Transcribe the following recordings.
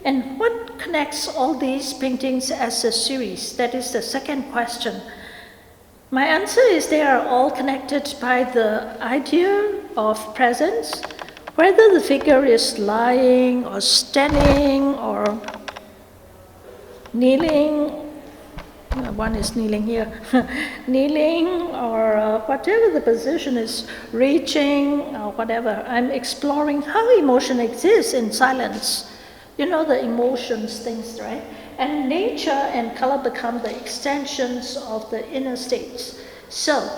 And what connects all these paintings as a series? That is the second question. My answer is they are all connected by the idea of presence, whether the figure is lying or standing or kneeling. One is kneeling here, kneeling or whatever the position is, reaching or whatever. I'm exploring how emotion exists in silence. You know the emotions things, right? And nature and color become the extensions of the inner states. So,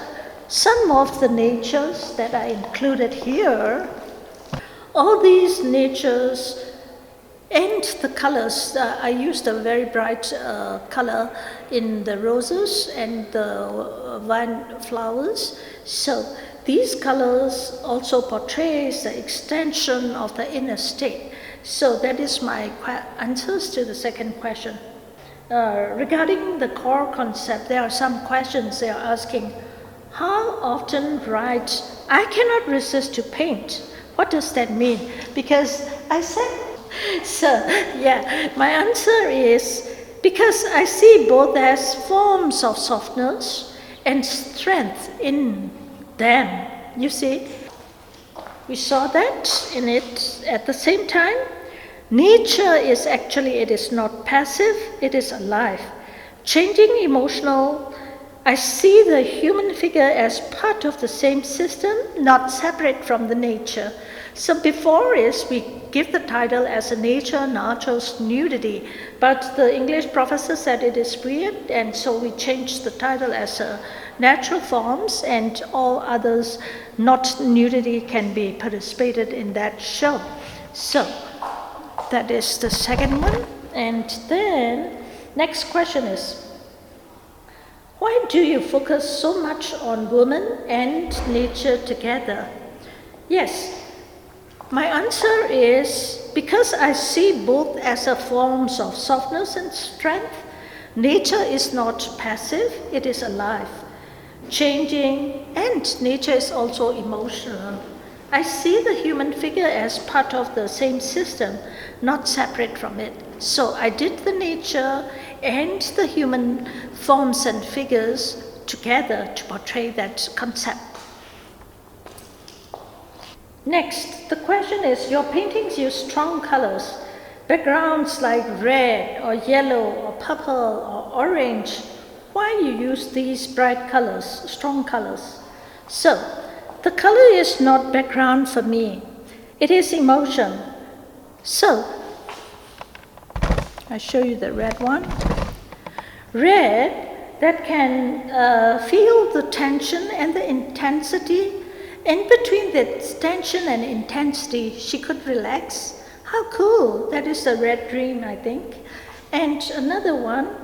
some of the natures that are included here, all these natures and the colors, I used a very bright color in the roses and the vine flowers. So these colors also portrays the extension of the inner state. So that is my answers to the second question. Regarding the core concept, there are some questions they are asking. How often write, I cannot resist to paint? What does that mean? Because I said, so yeah, my answer is because I see both as forms of softness and strength in them. You see, we saw that in it at the same time. Nature is actually, it is not passive, it is alive. Changing emotional, I see the human figure as part of the same system, not separate from the nature. So before is we give the title as a nature nachos nudity, but the English professor said it is weird, and so we changed the title as a natural forms, and all others not nudity can be participated in that show. So that is the second one. And then next question is, why do you focus so much on woman and nature together? Yes, my answer is because I see both as a forms of softness and strength. Nature is not passive, it is alive, changing, and nature is also emotional. I see the human figure as part of the same system, not separate from it. So I did the nature and the human forms and figures together to portray that concept. Next, the question is, your paintings use strong colors, backgrounds like red or yellow or purple or orange. Why you use these bright colors, strong colors? So, the color is not background for me. It is emotion. So, I show you the red one. Red, that can feel the tension and the intensity. In between the tension and intensity, she could relax. How cool. That is the red dream, I think. And another one,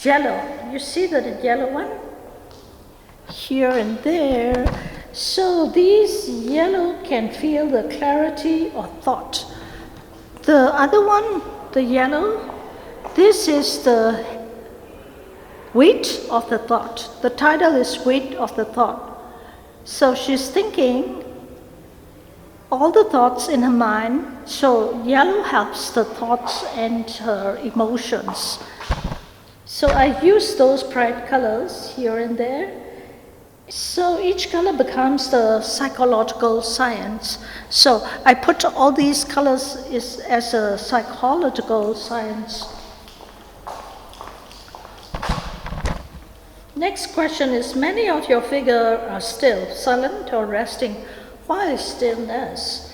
yellow. You see the yellow one? Here and there. So these yellow can feel the clarity or thought. The other one, the yellow, this is the weight of the thought. The title is Weight of the Thought. So she's thinking all the thoughts in her mind. So yellow helps the thoughts and her emotions. So I use those bright colors here and there. So each color becomes the psychological science. So I put all these colors as a psychological science. Next question is, many of your figures are still, silent or resting. Why stillness?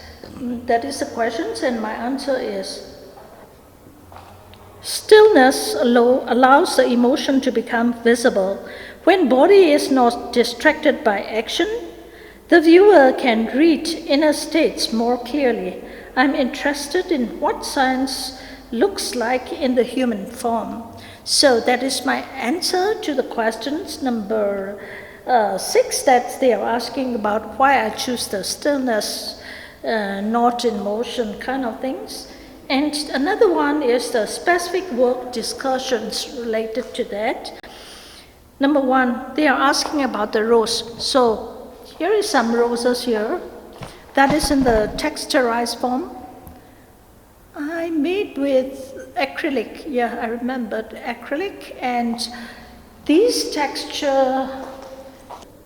That is the question, and my answer is, stillness allows the emotion to become visible. When body is not distracted by action, the viewer can read inner states more clearly. I'm interested in what science looks like in the human form. So that is my answer to the questions number 6 that they are asking about why I choose the stillness, not in motion kind of things. And another one is the specific work discussions related to that. Number 1, they are asking about the rose. So here is some roses here. That is in the texturized form. I made with acrylic. Yeah, I remembered acrylic, and these texture.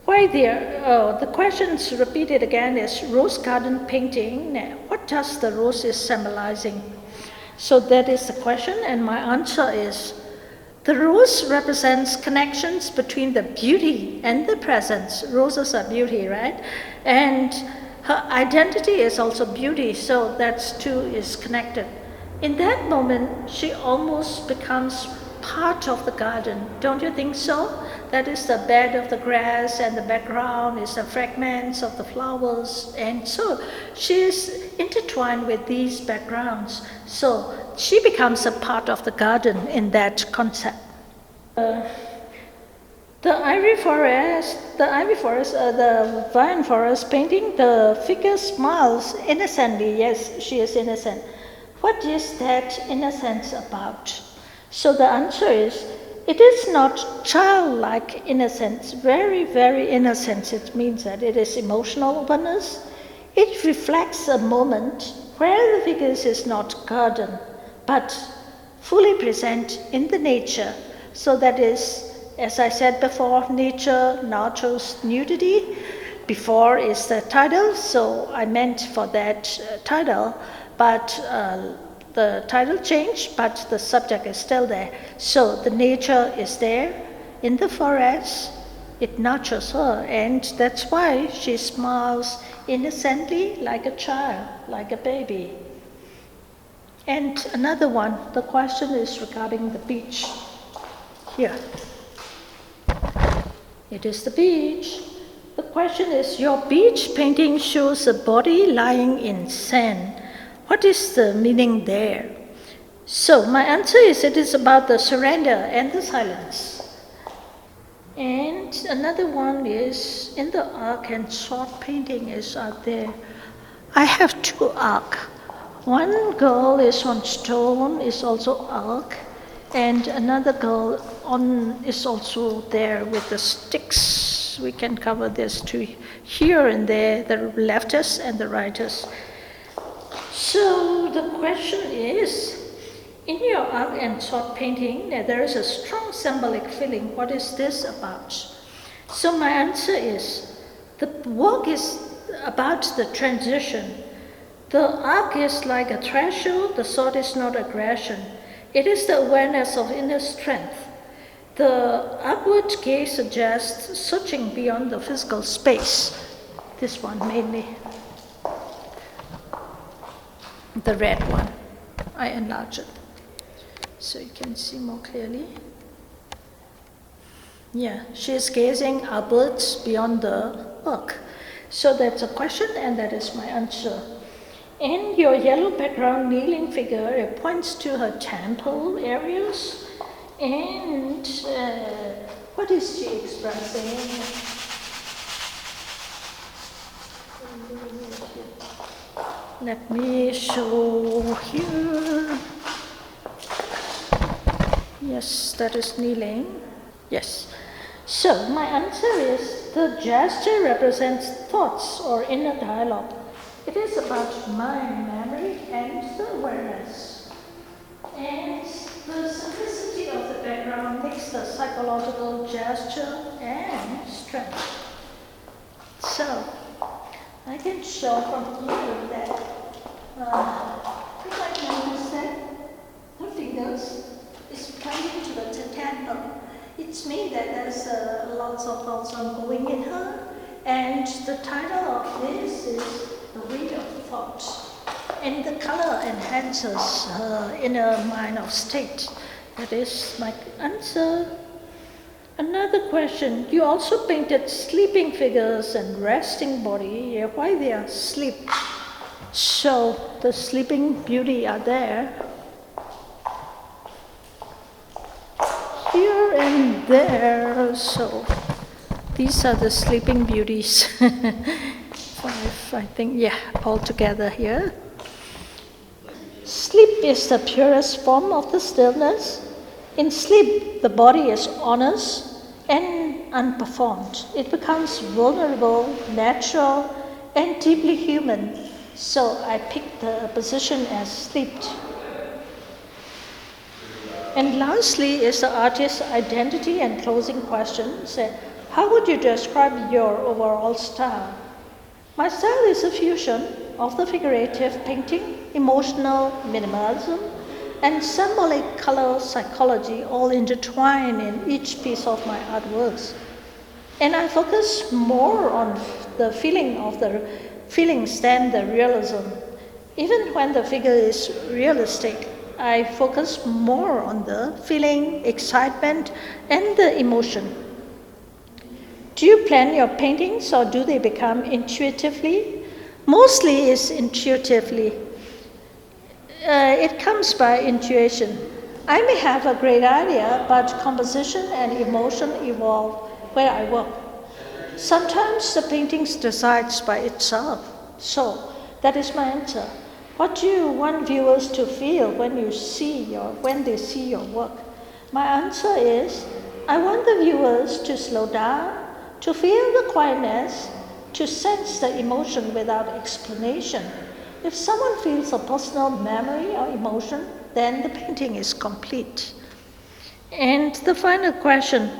Why there? Oh, the questions repeated again is rose garden painting. Now, what does the rose is symbolizing? So that is the question, and my answer is the rose represents connections between the beauty and the presence. Roses are beauty, right? And her identity is also beauty, so that's two is connected. In that moment, she almost becomes part of the garden. Don't you think so? That is the bed of the grass, and the background is the fragments of the flowers. And so she is intertwined with these backgrounds. So she becomes a part of the garden in that concept. The vine forest painting, the figure smiles innocently. Yes, she is innocent. What is that innocence about? So the answer is, it is not childlike innocence, very, very innocent. It means that it is emotional openness. It reflects a moment where the figure is not garden, but fully present in the nature. So that is, as I said before, nature nurtures nudity. Before is the title, so I meant for that title, but the title changed, but the subject is still there. So the nature is there in the forest, it nurtures her, and that's why she smiles innocently like a child, like a baby. And another one, the question is regarding the beach. Here. It is the beach. The question is, your beach painting shows a body lying in sand. What is the meaning there? So my answer is, it is about the surrender and the silence. And another one is, in the arc and sword painting is out there. I have two arc. One girl is on stone, is also arc, and another girl is also there with the sticks. We can cover this too, here and there, the leftist and the rightist. So the question is, in your art and sword painting, there is a strong symbolic feeling. What is this about? So my answer is, the work is about the transition. The arc is like a threshold, the sword is not aggression. It is the awareness of inner strength. The upward gaze suggests searching beyond the physical space. This one mainly. The red one, I enlarge it so you can see more clearly. Yeah, she is gazing upwards beyond the arc. So that's a question, and that is my answer. In your yellow background kneeling figure, it points to her temple areas. And what is she expressing? Let me show here. Yes, that is kneeling. Yes. So my answer is, the gesture represents thoughts or inner dialogue. It is about mind, memory, and the awareness. And the simplicity of the background makes the psychological gesture and strength. So I can show from here that if I can understand, her fingers is pointing to the temple. It means that there's lots of thoughts ongoing in her, and the title of this is The Weight of Thought. And the color enhances her inner mind of state. That is my answer. Another question, you also painted sleeping figures and resting body. Why they are asleep? So the sleeping beauty are there. Here and there, so these are the sleeping beauties. 5, I think, yeah, all together here. Sleep is the purest form of the stillness. In sleep, the body is honest and unperformed. It becomes vulnerable, natural, and deeply human. So I picked the position as slipped. And lastly is the artist's identity and closing question. Say, how would you describe your overall style? My style is a fusion of the figurative painting, emotional minimalism, and symbolic color psychology all intertwined in each piece of my artworks. And I focus more on the feelings than the realism. Even when the figure is realistic, I focus more on the feeling, excitement, and the emotion. Do you plan your paintings or do they become intuitively? Mostly it's intuitively. It comes by intuition. I may have a great idea, but composition and emotion evolve where I work. Sometimes the painting decides by itself. So that is my answer. What do you want viewers to feel when they see your work? My answer is, I want the viewers to slow down, to feel the quietness, to sense the emotion without explanation. If someone feels a personal memory or emotion, then the painting is complete. And the final question,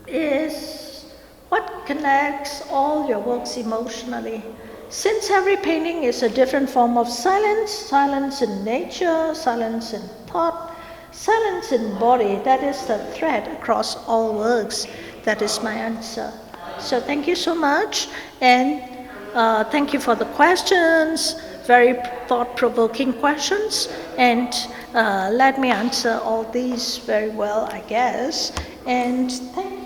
is what connects all your works emotionally? Since every painting is a different form of silence, silence in nature, silence in thought, silence in body, that is the thread across all works. That is my answer. So thank you so much, and thank you for the questions, very thought-provoking questions, and let me answer all these very well, I guess. And thank